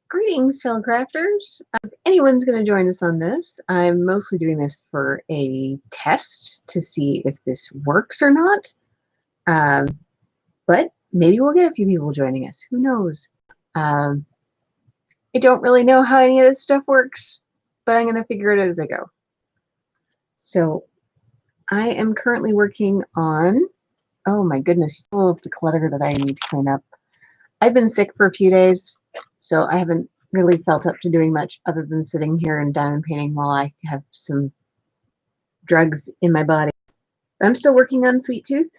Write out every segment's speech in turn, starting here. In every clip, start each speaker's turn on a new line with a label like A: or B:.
A: Greetings, fellow crafters. If anyone's going to join us on this, I'm mostly doing this for a test to see if this works or not. Um, but maybe we'll get a few people joining us. Who knows? I don't really know how any of this stuff works, but I'm going to figure it out as I go. So I am currently working on, oh my goodness, all of the clutter that I need to clean up. I've been sick for a few days, so I haven't really felt up to doing much other than sitting here and diamond painting while I have some drugs in my body. I'm still working on Sweet Tooth.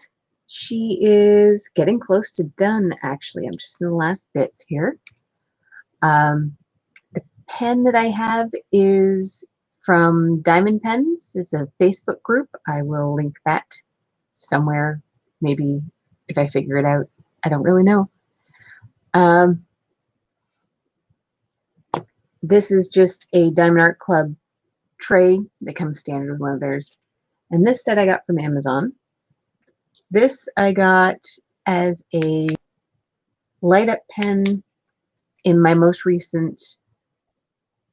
A: She is getting close to done, actually. I'm just in the last bits here. The pen that I have is from Diamond Pens. It's a Facebook group. I will link that somewhere, maybe if I figure it out. I don't really know. This is just a Diamond Art Club tray that comes standard with one of theirs. And this set I got from Amazon. This I got as a light up pen in my most recent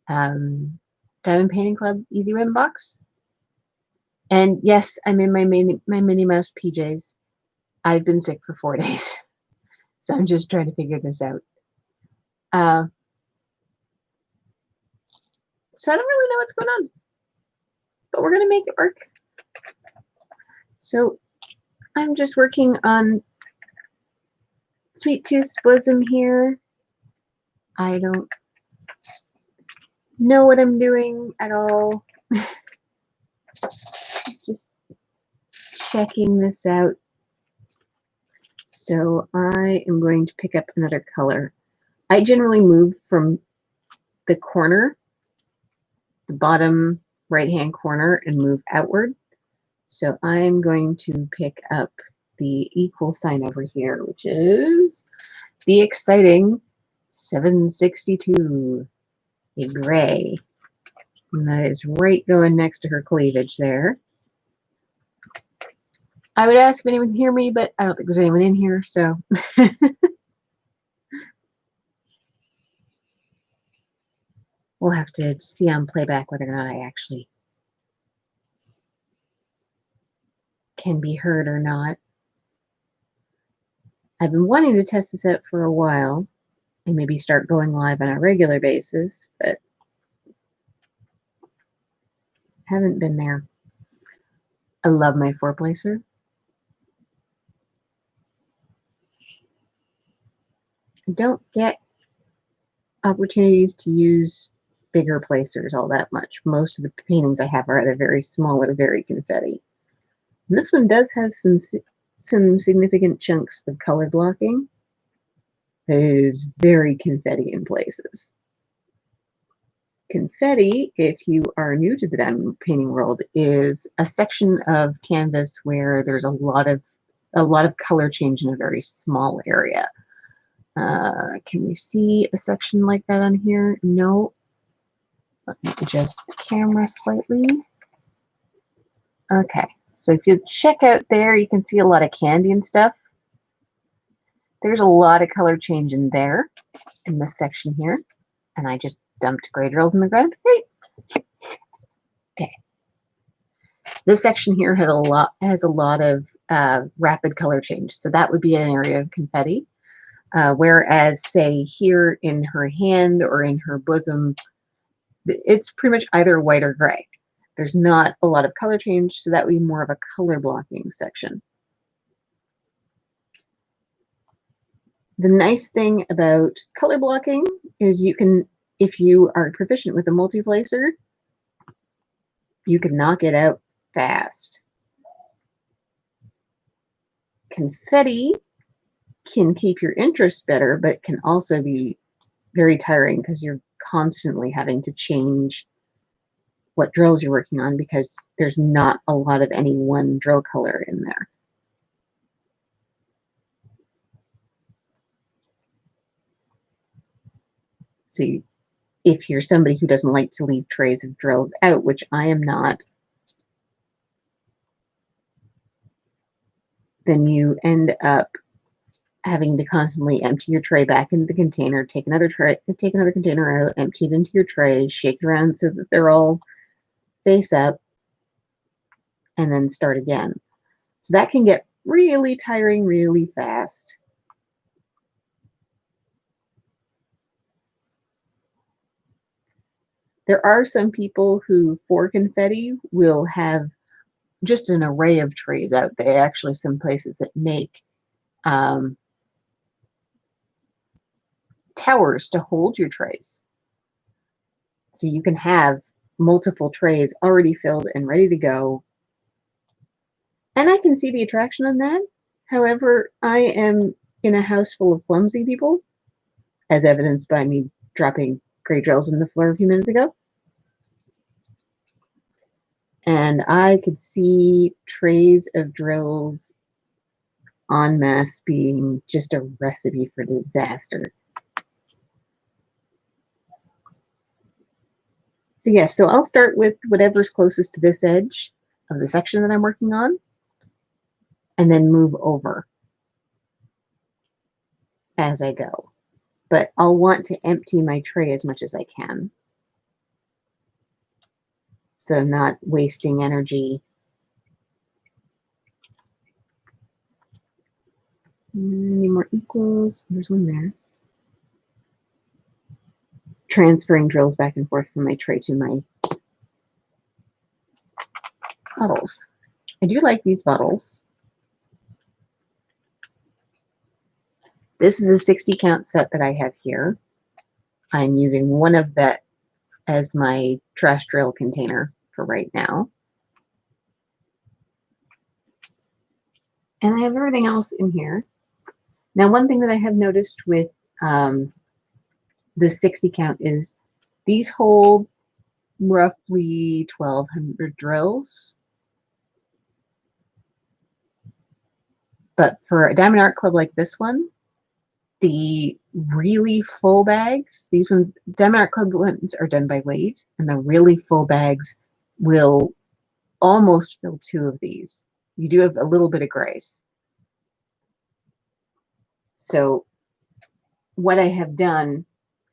A: Diamond Painting Club Easy Win box. And yes, I'm in my Minnie Mouse PJs. I've been sick for 4 days, so I'm just trying to figure this out. So I don't really know what's going on, but we're going to make it work. So I'm just working on Sweet Tooth's bosom here. I don't know what I'm doing at all. Just checking this out. So I am going to pick up another color. I generally move from the corner, the bottom right-hand corner, and move outward. So I'm going to pick up the equal sign over here, which is the exciting 762, a gray. And that is right going next to her cleavage there. I would ask if anyone can hear me, but I don't think there's anyone in here, so. We'll have to see on playback whether or not I actually can be heard or not. I've been wanting to test this out for a while and maybe start going live on a regular basis, but haven't been there. I love my 4-placer. I don't get opportunities to use bigger placers all that much. Most of the paintings I have are either very small or very confetti. And this one does have some significant chunks of color blocking. It is very confetti in places. Confetti, if you are new to the diamond painting world, is a section of canvas where there's a lot of color change in a very small area. Can we see a section like that on here? No. Let me adjust the camera slightly. Okay, so if you check out there, you can see a lot of candy and stuff. There's a lot of color change in there, in this section here. And I just dumped gray drills in the ground. Great. Okay. This section here has a lot of rapid color change. So that would be an area of confetti. Whereas, say, here in her hand or in her bosom, it's pretty much either white or gray. There's not a lot of color change, so that would be more of a color blocking section. The nice thing about color blocking is you can, if you are proficient with a multi-placer, you can knock it out fast. Confetti can keep your interest better, but can also be very tiring because you're constantly having to change what drills you're working on because there's not a lot of any one drill color in there. So if you're somebody who doesn't like to leave trays of drills out, which I am not, then you end up having to constantly empty your tray back into the container, take another container out, empty it into your tray, shake it around so that they're all face up, and then start again. So that can get really tiring really fast. There are some people who, for confetti, will have just an array of trays out there. Actually, some places that make towers to hold your trays. So you can have multiple trays already filled and ready to go. And I can see the attraction on that. However, I am in a house full of clumsy people, as evidenced by me dropping gray drills in the floor a few minutes ago. And I could see trays of drills en masse being just a recipe for disaster. So yes, so I'll start with whatever's closest to this edge of the section that I'm working on, and then move over as I go. But I'll want to empty my tray as much as I can, so I'm not wasting energy. Any more equals? There's one there. Transferring drills back and forth from my tray to my bottles. I do like these bottles. This is a 60 count set that I have here. I'm using one of that as my trash drill container for right now. And I have everything else in here. Now, one thing that I have noticed with the 60 count is these hold roughly 1,200 drills. But for a Diamond Art Club like this one, the really full bags, these ones, Diamond Art Club ones are done by weight, and the really full bags will almost fill 2 of these. You do have a little bit of grace. So what I have done,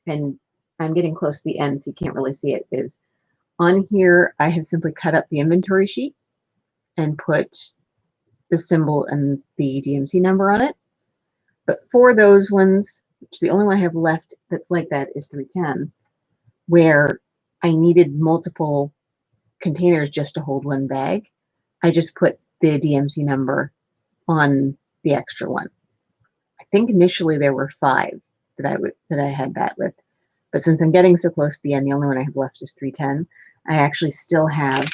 A: and I'm getting close to the end so you can't really see it, is on here I have simply cut up the inventory sheet and put the symbol and the DMC number on it. But for those ones, which the only one I have left that's like that is 310, where I needed multiple containers just to hold one bag, I just put the DMC number on the extra one. I think initially there were 5 that I had that with, but since I'm getting so close to the end, the only one I have left is 310. I actually still have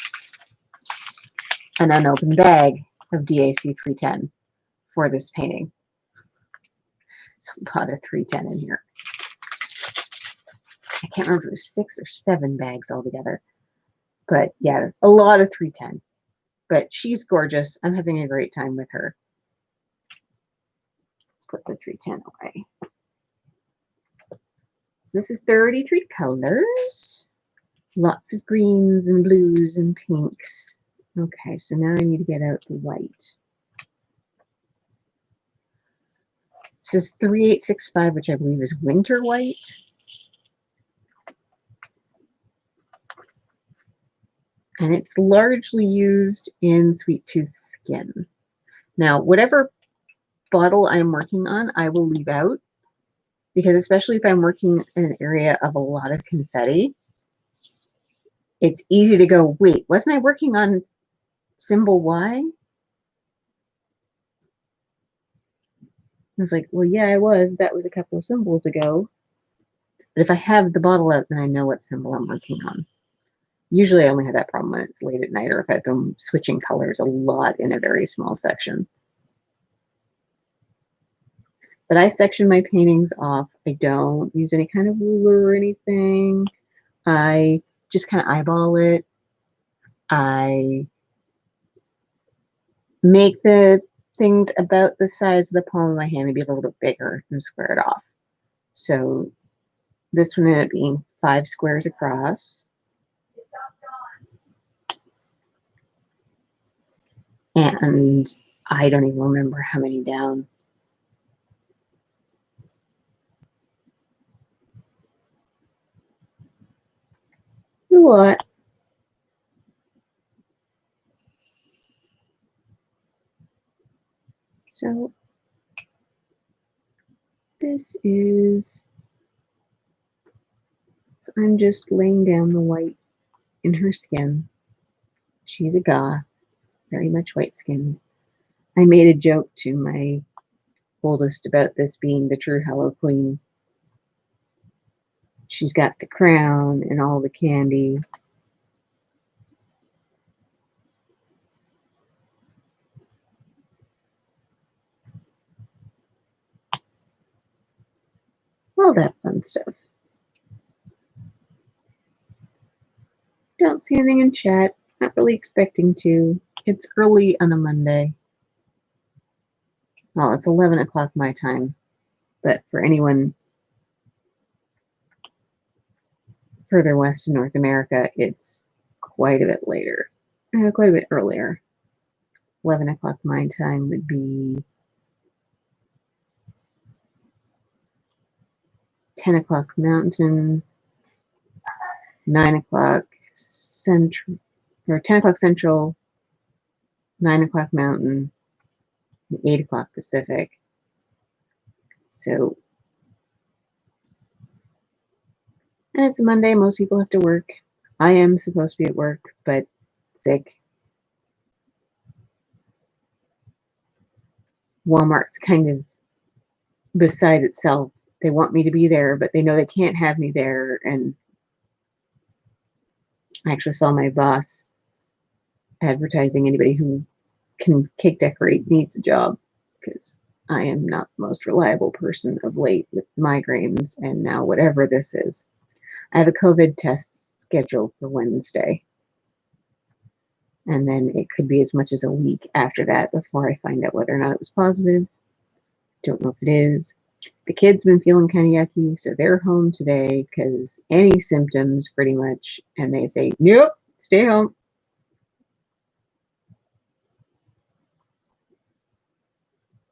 A: an unopened bag of DAC 310 for this painting. It's a lot of 310 in here. I can't remember if it was 6 or 7 bags altogether, but yeah, a lot of 310. But she's gorgeous. I'm having a great time with her. Let's put the 310 away. So this is 33 colors. Lots of greens and blues and pinks. Okay, so now I need to get out the white. This is 3865, which I believe is winter white. And it's largely used in Sweet Tooth Skin. Now, whatever bottle I'm working on, I will leave out, because especially if I'm working in an area of a lot of confetti, it's easy to go, wait, wasn't I working on symbol Y? It's like, well, yeah, I was. That was a couple of symbols ago. But if I have the bottle out, then I know what symbol I'm working on. Usually I only have that problem when it's late at night or if I've been switching colors a lot in a very small section. But I section my paintings off. I don't use any kind of ruler or anything. I just kind of eyeball it. I make the things about the size of the palm of my hand, maybe a little bit bigger, and square it off. So this one ended up being 5 squares across. And I don't even remember how many down. a lot. So this is, so I'm just laying down the white in her skin. She's a goth, very much white-skinned. I made a joke to my oldest about this being the true Hollow Queen. She's got the crown and all the candy. All that fun stuff. Don't see anything in chat. Not really expecting to. It's early on a Monday. Well, it's 11 o'clock my time. But for anyone further west in North America, it's quite a bit later. Quite a bit earlier. 11 o'clock my time would be 10 o'clock Mountain, 9 o'clock Central, or 10 o'clock Central, 9 o'clock Mountain, and 8 o'clock Pacific. So, and it's a Monday, most people have to work. I am supposed to be at work, but sick. Walmart's kind of beside itself. They want me to be there, but they know they can't have me there. And I actually saw my boss advertising anybody who can cake decorate needs a job, because I am not the most reliable person of late with migraines and now whatever this is. I have a COVID test scheduled for Wednesday. And then it could be as much as a week after that before I find out whether or not it was positive. Don't know if it is. The kids have been feeling kind of yucky, so they're home today because any symptoms pretty much, and they say, nope, stay home.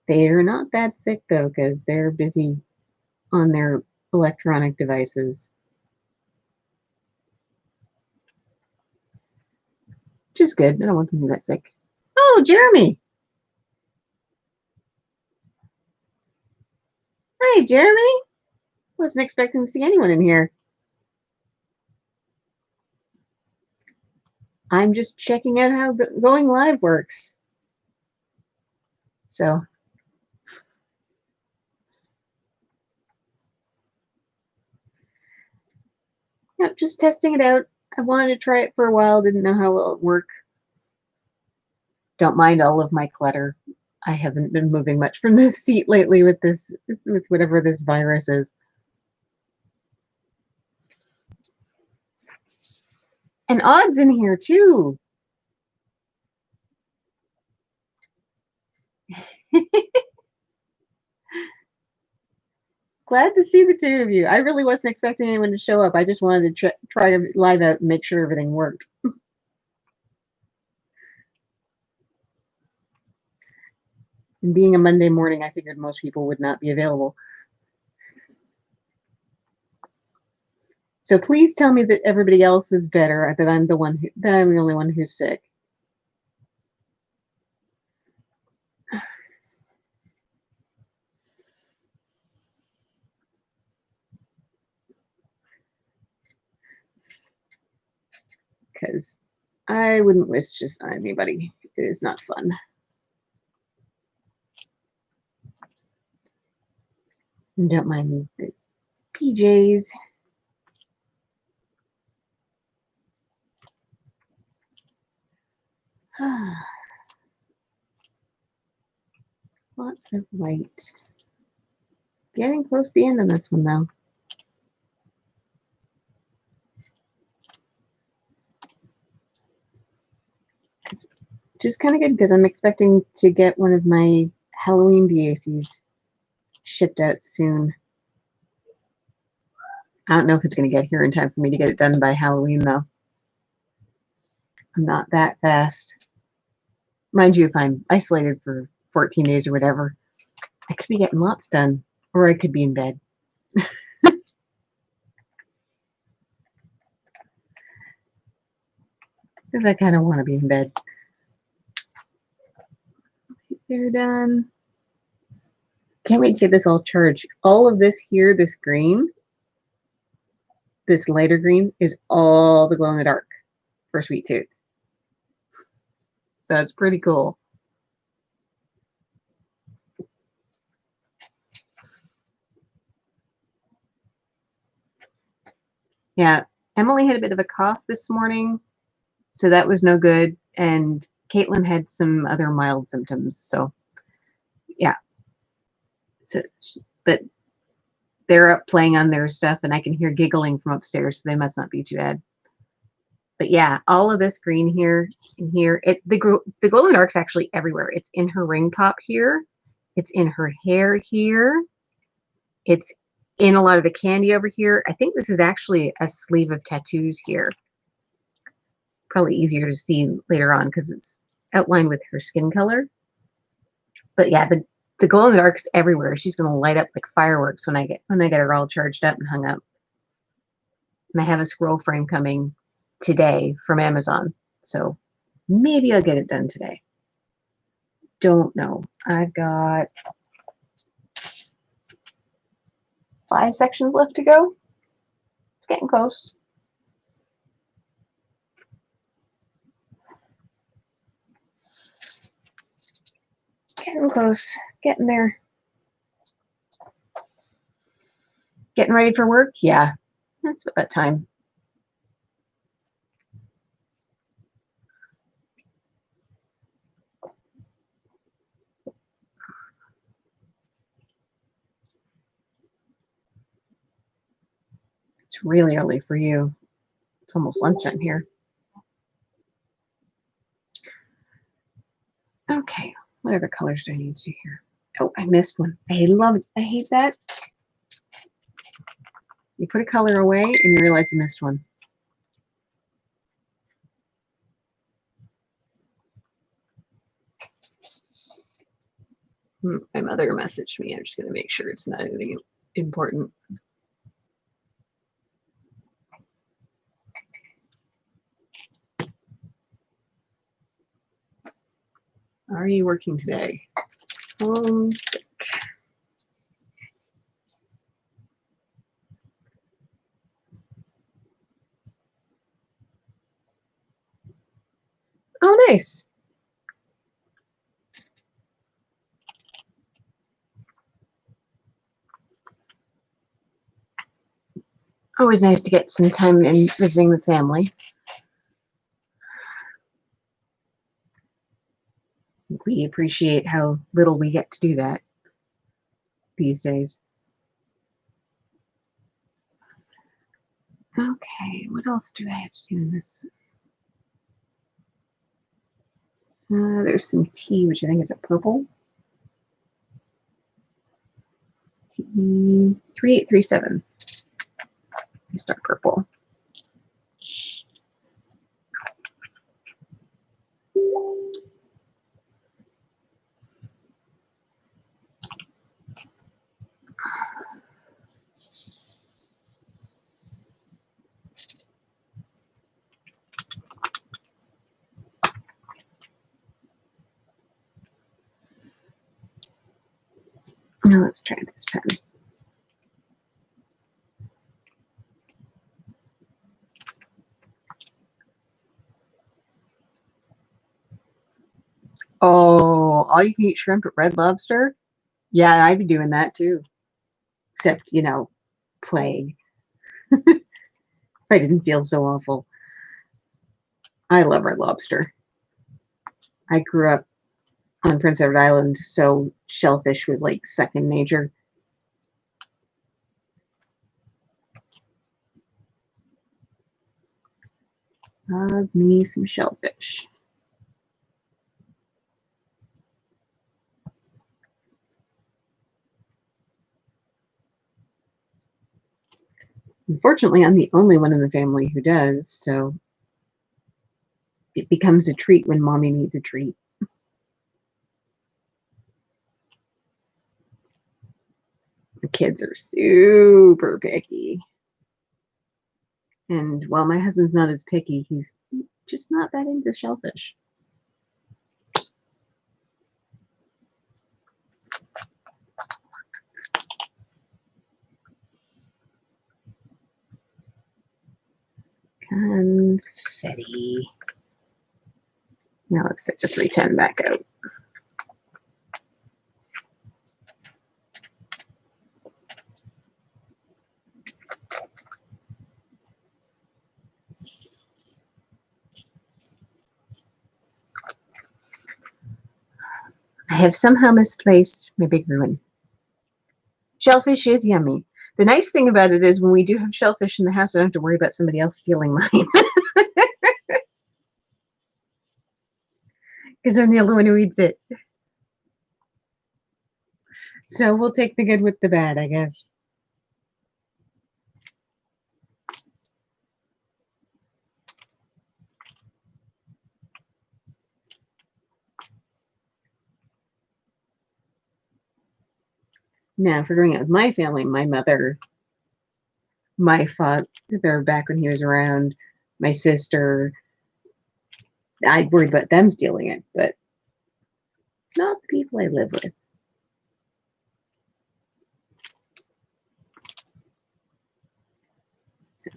A: They're not that sick though, because they're busy on their electronic devices. Which is good. I don't want them to be that sick. Oh, Jeremy. Hi, Jeremy. Wasn't expecting to see anyone in here. I'm just checking out how going live works. So, yeah, just testing it out. I wanted to try it for a while, didn't know how well it would work. Don't mind all of my clutter. I haven't been moving much from this seat lately with whatever this virus is. And Odd's in here too. Glad to see the two of you. I really wasn't expecting anyone to show up. I just wanted to try to live out and make sure everything worked. And being a Monday morning, I figured most people would not be available. So please tell me that everybody else is better, that I'm the only one who's sick. Because I wouldn't wish this on anybody. It is not fun. And don't mind the PJs. Lots of white. Getting close to the end on this one, though. Just kind of good because I'm expecting to get one of my Halloween DACs shipped out soon. I don't know if it's going to get here in time for me to get it done by Halloween, though. I'm not that fast. Mind you, if I'm isolated for 14 days or whatever, I could be getting lots done, or I could be in bed. because I kind of want to be in bed. They're done. Can't wait to get this all charged. All of this here, this green, this lighter green, is all the glow in the dark for Sweet Tooth. So it's pretty cool. Yeah, Emily had a bit of a cough this morning, so that was no good. And Caitlin had some other mild symptoms. So yeah. So, but they're up playing on their stuff, and I can hear giggling from upstairs, so they must not be too bad. But yeah, all of this green here and here, the glow in the dark's actually everywhere. It's in her ring pop here. It's in her hair here. It's in a lot of the candy over here. I think this is actually a sleeve of tattoos here. Probably easier to see later on because it's outlined with her skin color. But yeah, the glow in the dark's everywhere. She's gonna light up like fireworks when I get her all charged up and hung up. And I have a scroll frame coming today from Amazon, so maybe I'll get it done today. Don't know. I've got 5 sections left to go. It's getting close. Getting close. Getting there. Getting ready for work? Yeah, that's about that time. It's really early for you. It's almost lunchtime here. Okay, what other colors do I need to do here? Oh, I missed one. I hate that. You put a color away and you realize you missed one. My mother messaged me. I'm just going to make sure it's not anything important. Are you working today? Homesick. Oh, nice. Always nice to get some time in visiting the family. We appreciate how little we get to do that these days. Okay, what else do I have to do in this? There's some tea, which I think is a purple. 3837. Let's start purple. Now let's try this pen. Oh, all you can eat shrimp at Red Lobster? Yeah, I'd be doing that too. Except, plague. If I didn't feel so awful. I love Red Lobster. I grew up on Prince Edward Island, so shellfish was like second nature. Love me some shellfish. Unfortunately, I'm the only one in the family who does, so it becomes a treat when mommy needs a treat. The kids are super picky. And while my husband's not as picky, he's Just not that into shellfish. Confetti. Now let's put the 310 back out. I have somehow misplaced my big ruin. Shellfish is yummy. The nice thing about it is when we do have shellfish in the house, I don't have to worry about somebody else stealing mine. Because I'm the only one who eats it. So we'll take the good with the bad, I guess. Now, for growing up with my family, my mother, my father, back when he was around, my sister, I worried about them stealing it, but not the people I live with. So.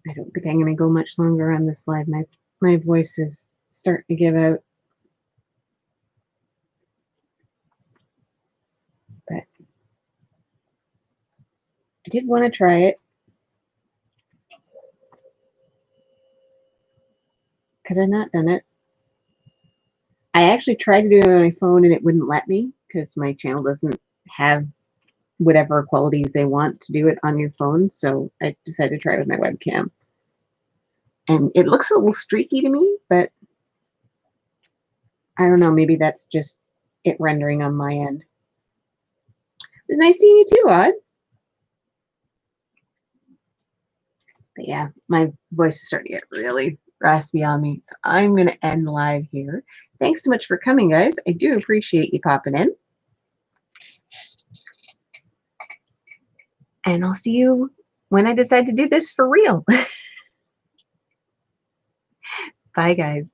A: I don't think I'm going to go much longer on this live. My voice is starting to give out. But I did want to try it. Could I not done it? I actually tried to do it on my phone and it wouldn't let me because my channel doesn't have whatever qualities they want to do it on your phone. So I decided to try it with my webcam. And it looks a little streaky to me, but I don't know. Maybe that's just it rendering on my end. It was nice seeing you too, Odd. But yeah, my voice is starting to get really raspy on me. So I'm going to end live here. Thanks so much for coming, guys. I do appreciate you popping in. And I'll see you when I decide to do this for real. Bye, guys.